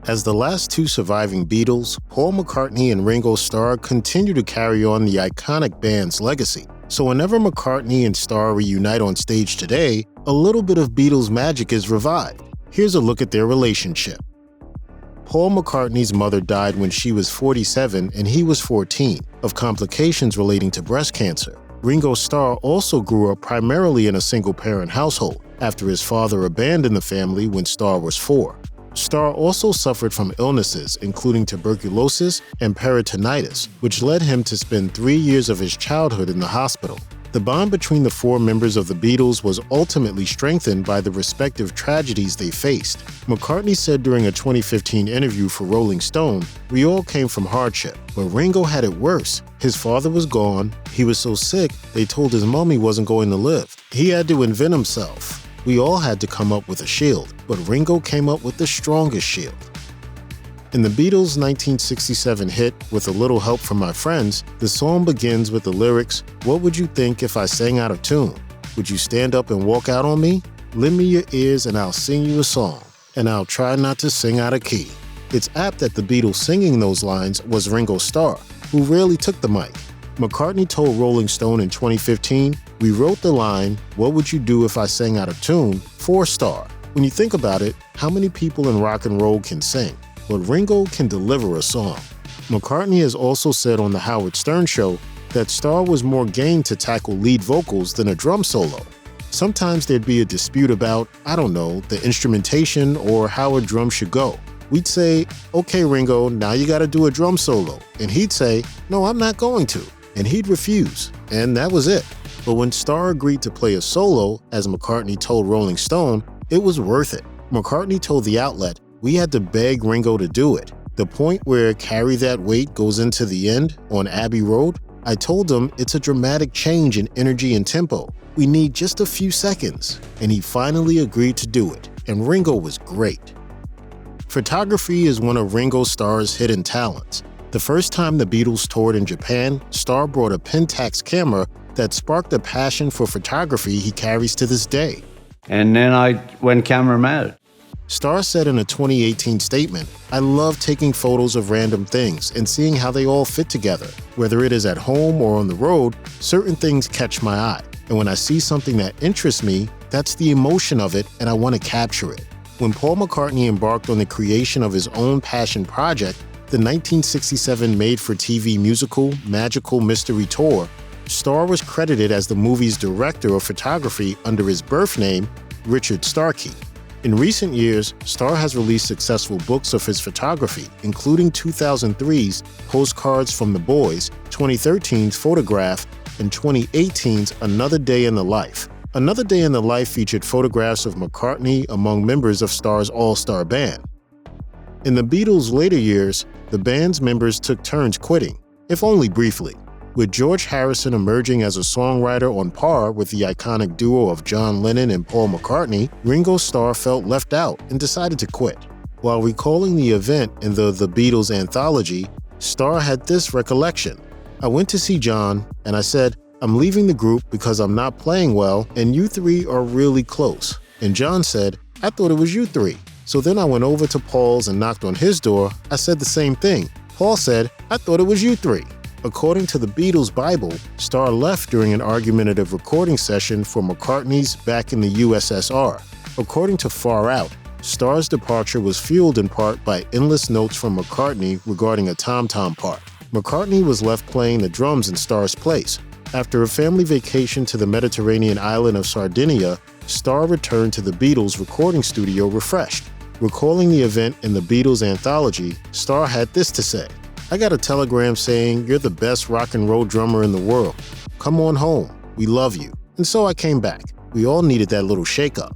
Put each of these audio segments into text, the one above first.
As the last two surviving Beatles, Paul McCartney and Ringo Starr continue to carry on the iconic band's legacy. So whenever McCartney and Starr reunite on stage today, a little bit of Beatles magic is revived. Here's a look at their relationship. Paul McCartney's mother died when she was 47 and he was 14, of complications relating to breast cancer. Ringo Starr also grew up primarily in a single-parent household, after his father abandoned the family when Starr was 4. Starr also suffered from illnesses including tuberculosis and peritonitis, which led him to spend 3 years of his childhood in the hospital. The bond between the four members of the Beatles was ultimately strengthened by the respective tragedies they faced. McCartney said during a 2015 interview for Rolling Stone, "We all came from hardship, but Ringo had it worse. His father was gone, he was so sick they told his mom he wasn't going to live. He had to invent himself. We all had to come up with a shield, but Ringo came up with the strongest shield." In the Beatles' 1967 hit, "With a Little Help from My Friends," the song begins with the lyrics, "What would you think if I sang out of tune? Would you stand up and walk out on me? Lend me your ears and I'll sing you a song, and I'll try not to sing out of key." It's apt that the Beatles singing those lines was Ringo Starr, who rarely took the mic. McCartney told Rolling Stone in 2015, "We wrote the line, 'What would you do if I sang out of tune?' for Starr." When you think about it, how many people in rock and roll can sing? But Ringo can deliver a song. McCartney has also said on The Howard Stern Show that Starr was more game to tackle lead vocals than a drum solo. Sometimes there'd be a dispute about, the instrumentation or how a drum should go. We'd say, "Okay, Ringo, now you gotta do a drum solo." And he'd say, "No, I'm not going to." And he'd refuse. And that was it. But when Starr agreed to play a solo, as McCartney told Rolling Stone, it was worth it. McCartney told the outlet, "We had to beg Ringo to do it. The point where Carry That Weight goes into the end on Abbey Road, I told him it's a dramatic change in energy and tempo. We need just a few seconds." And he finally agreed to do it. And Ringo was great. Photography is one of Ringo Starr's hidden talents. The first time the Beatles toured in Japan, Starr brought a Pentax camera that sparked a passion for photography he carries to this day. And then I went camera mad. Starr said in a 2018 statement, "I love taking photos of random things and seeing how they all fit together. Whether it is at home or on the road, certain things catch my eye. And when I see something that interests me, that's the emotion of it and I want to capture it." When Paul McCartney embarked on the creation of his own passion project, the 1967 made-for-TV musical Magical Mystery Tour, Starr was credited as the movie's director of photography under his birth name, Richard Starkey. In recent years, Starr has released successful books of his photography, including 2003's Postcards from the Boys, 2013's Photograph, and 2018's Another Day in the Life. Another Day in the Life featured photographs of McCartney among members of Starr's all-star band. In the Beatles' later years, the band's members took turns quitting, if only briefly. With George Harrison emerging as a songwriter on par with the iconic duo of John Lennon and Paul McCartney, Ringo Starr felt left out and decided to quit. While recalling the event in the Beatles anthology, Starr had this recollection. "I went to see John, and I said, 'I'm leaving the group because I'm not playing well, and you three are really close.' And John said, 'I thought it was you three.' So then I went over to Paul's and knocked on his door. I said the same thing. Paul said, 'I thought it was you three.'" According to the Beatles' Bible, Starr left during an argumentative recording session for McCartney's back in the USSR. According to Far Out, Starr's departure was fueled in part by endless notes from McCartney regarding a tom-tom part. McCartney was left playing the drums in Starr's place. After a family vacation to the Mediterranean island of Sardinia, Starr returned to the Beatles' recording studio refreshed. Recalling the event in the Beatles anthology, Starr had this to say, "I got a telegram saying you're the best rock and roll drummer in the world. Come on home. We love you." And so I came back. We all needed that little shakeup.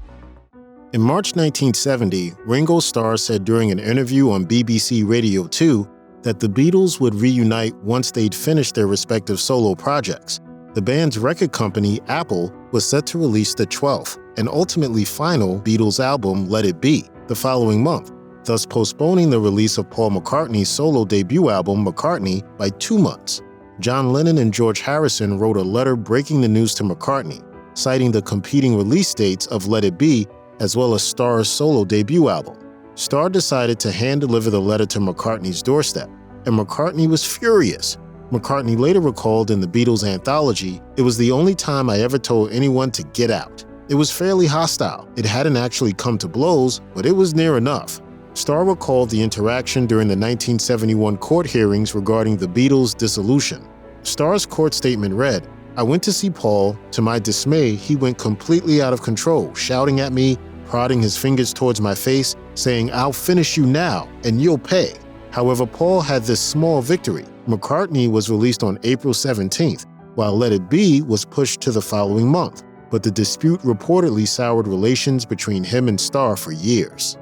In March 1970, Ringo Starr said during an interview on BBC Radio 2 that the Beatles would reunite once they'd finished their respective solo projects. The band's record company, Apple, was set to release the 12th and ultimately final Beatles album, Let It Be, the following month, thus postponing the release of Paul McCartney's solo debut album, McCartney, by 2 months. John Lennon and George Harrison wrote a letter breaking the news to McCartney, citing the competing release dates of Let It Be as well as Starr's solo debut album. Starr decided to hand-deliver the letter to McCartney's doorstep, and McCartney was furious. McCartney later recalled in the Beatles anthology, "It was the only time I ever told anyone to get out. It was fairly hostile. It hadn't actually come to blows, but it was near enough." Starr recalled the interaction during the 1971 court hearings regarding the Beatles' dissolution. Starr's court statement read, "I went to see Paul. To my dismay, he went completely out of control, shouting at me, prodding his fingers towards my face, saying, 'I'll finish you now, and you'll pay.'" However, Paul had this small victory. McCartney was released on April 17th, while Let It Be was pushed to the following month, but the dispute reportedly soured relations between him and Starr for years.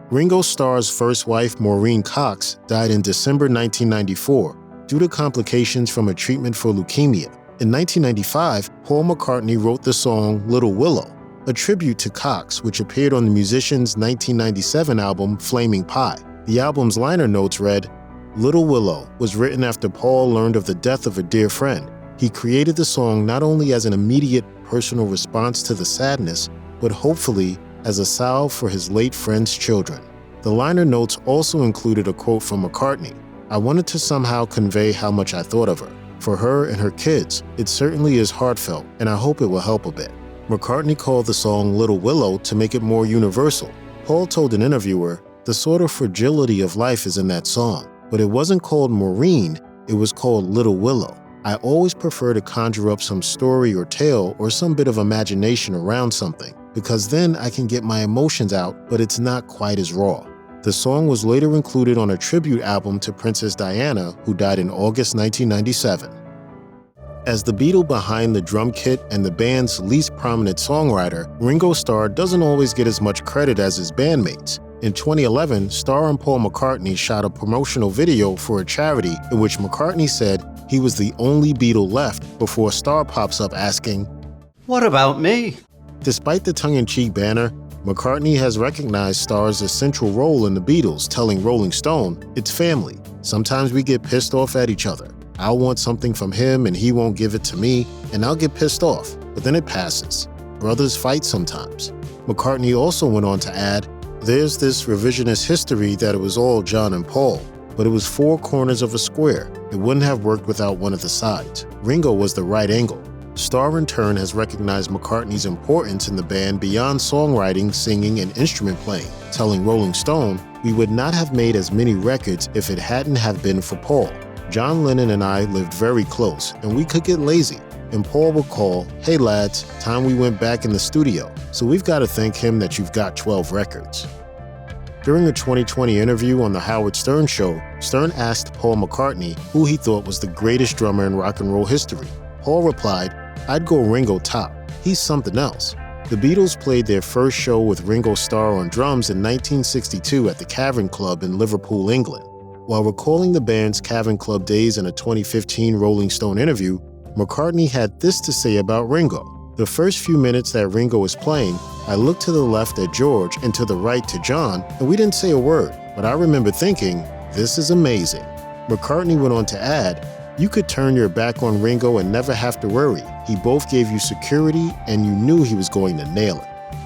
Ringo Starr's first wife, Maureen Cox, died in December 1994 due to complications from a treatment for leukemia. In 1995, Paul McCartney wrote the song Little Willow, a tribute to Cox, which appeared on the musician's 1997 album Flaming Pie. The album's liner notes read, "Little Willow was written after Paul learned of the death of a dear friend. He created the song not only as an immediate personal response to the sadness, but hopefully as a salve for his late friend's children." The liner notes also included a quote from McCartney, "I wanted to somehow convey how much I thought of her. For her and her kids, it certainly is heartfelt, and I hope it will help a bit." McCartney called the song Little Willow to make it more universal. Paul told an interviewer, "The sort of fragility of life is in that song, but it wasn't called Maureen, it was called Little Willow. I always prefer to conjure up some story or tale or some bit of imagination around something, because then I can get my emotions out, but it's not quite as raw." The song was later included on a tribute album to Princess Diana, who died in August 1997. As the Beatle behind the drum kit and the band's least prominent songwriter, Ringo Starr doesn't always get as much credit as his bandmates. In 2011, Starr and Paul McCartney shot a promotional video for a charity in which McCartney said he was the only Beatle left before Starr pops up asking, "What about me?" Despite the tongue-in-cheek banner, McCartney has recognized Starr's essential role in the Beatles, telling Rolling Stone, "It's family. Sometimes we get pissed off at each other. I'll want something from him and he won't give it to me, and I'll get pissed off, but then it passes. Brothers fight sometimes." McCartney also went on to add, "There's this revisionist history that it was all John and Paul, but it was four corners of a square. It wouldn't have worked without one of the sides. Ringo was the right angle." Starr in turn has recognized McCartney's importance in the band beyond songwriting, singing, and instrument playing, telling Rolling Stone, "We would not have made as many records if it hadn't have been for Paul. John Lennon and I lived very close, and we could get lazy. And Paul would call, 'Hey lads, time we went back in the studio. So we've got to thank him that you've got 12 records.'" During a 2020 interview on The Howard Stern Show, Stern asked Paul McCartney who he thought was the greatest drummer in rock and roll history. Paul replied, "I'd go Ringo top. He's something else." The Beatles played their first show with Ringo Starr on drums in 1962 at the Cavern Club in Liverpool, England. While recalling the band's Cavern Club days in a 2015 Rolling Stone interview, McCartney had this to say about Ringo. "The first few minutes that Ringo was playing, I looked to the left at George and to the right to John, and we didn't say a word, but I remember thinking, this is amazing." McCartney went on to add, "You could turn your back on Ringo and never have to worry. He both gave you security and you knew he was going to nail it."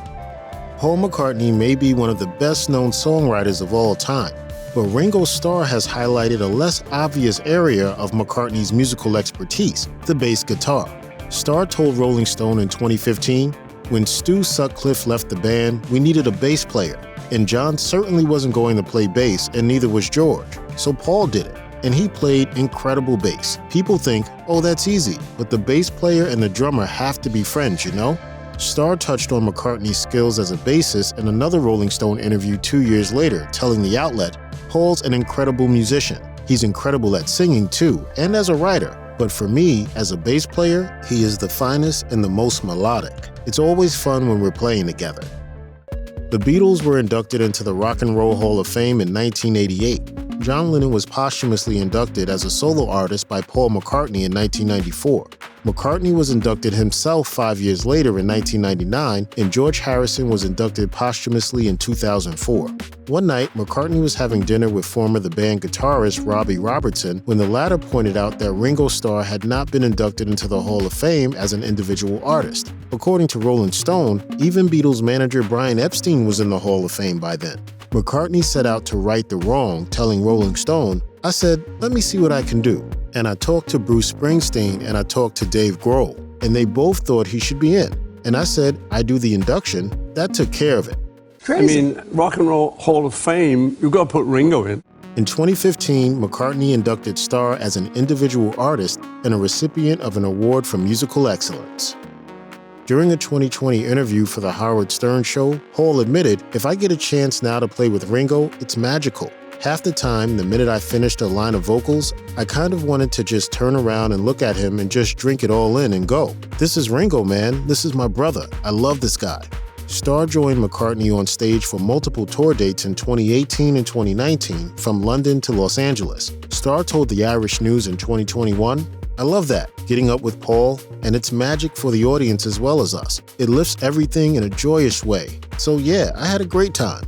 Paul McCartney may be one of the best-known songwriters of all time, but Ringo Starr has highlighted a less obvious area of McCartney's musical expertise, the bass guitar. Starr told Rolling Stone in 2015, "When Stu Sutcliffe left the band, we needed a bass player, and John certainly wasn't going to play bass, and neither was George, so Paul did it. And he played incredible bass. People think, oh, that's easy, but the bass player and the drummer have to be friends, you know?" Starr touched on McCartney's skills as a bassist in another Rolling Stone interview 2 years later, telling the outlet, "Paul's an incredible musician. He's incredible at singing too, and as a writer. But for me, as a bass player, he is the finest and the most melodic. It's always fun when we're playing together." The Beatles were inducted into the Rock and Roll Hall of Fame in 1988. John Lennon was posthumously inducted as a solo artist by Paul McCartney in 1994. McCartney was inducted himself 5 years later in 1999, and George Harrison was inducted posthumously in 2004. One night, McCartney was having dinner with former The Band guitarist Robbie Robertson when the latter pointed out that Ringo Starr had not been inducted into the Hall of Fame as an individual artist. According to Rolling Stone, even Beatles manager Brian Epstein was in the Hall of Fame by then. McCartney set out to right the wrong, telling Rolling Stone, "I said, let me see what I can do. And I talked to Bruce Springsteen and I talked to Dave Grohl, and they both thought he should be in. And I said, I do the induction. That took care of it." Crazy. I mean, Rock and Roll Hall of Fame, you've got to put Ringo in. In 2015, McCartney inducted Starr as an individual artist and a recipient of an award for musical excellence. During a 2020 interview for The Howard Stern Show, Hall admitted, "If I get a chance now to play with Ringo, it's magical. Half the time, the minute I finished a line of vocals, I kind of wanted to just turn around and look at him and just drink it all in and go. This is Ringo, man. This is my brother. I love this guy." Starr joined McCartney on stage for multiple tour dates in 2018 and 2019, from London to Los Angeles. Starr told the Irish News in 2021, "I love that, getting up with Paul, and it's magic for the audience as well as us. It lifts everything in a joyous way. So yeah, I had a great time."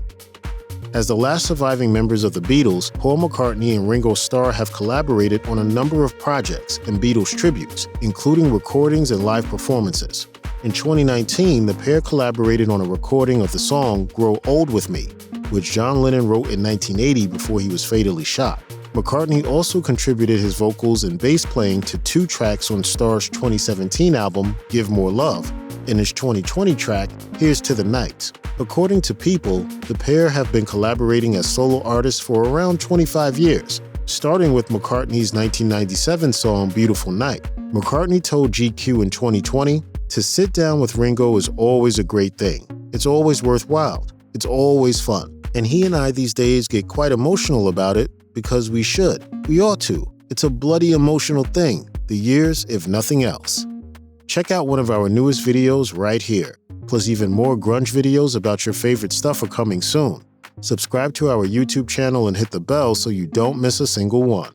As the last surviving members of the Beatles, Paul McCartney and Ringo Starr have collaborated on a number of projects and Beatles tributes, including recordings and live performances. In 2019, the pair collaborated on a recording of the song "Grow Old With Me," which John Lennon wrote in 1980 before he was fatally shot. McCartney also contributed his vocals and bass playing to 2 tracks on Starr's 2017 album, "Give More Love," and his 2020 track, "Here's to the Night." According to People, the pair have been collaborating as solo artists for around 25 years, starting with McCartney's 1997 song "Beautiful Night." McCartney told GQ in 2020, "To sit down with Ringo is always a great thing. It's always worthwhile. It's always fun. And he and I these days get quite emotional about it because we should. We ought to. It's a bloody emotional thing. The years, if nothing else." Check out one of our newest videos right here. Plus, even more grunge videos about your favorite stuff are coming soon. Subscribe to our YouTube channel and hit the bell so you don't miss a single one.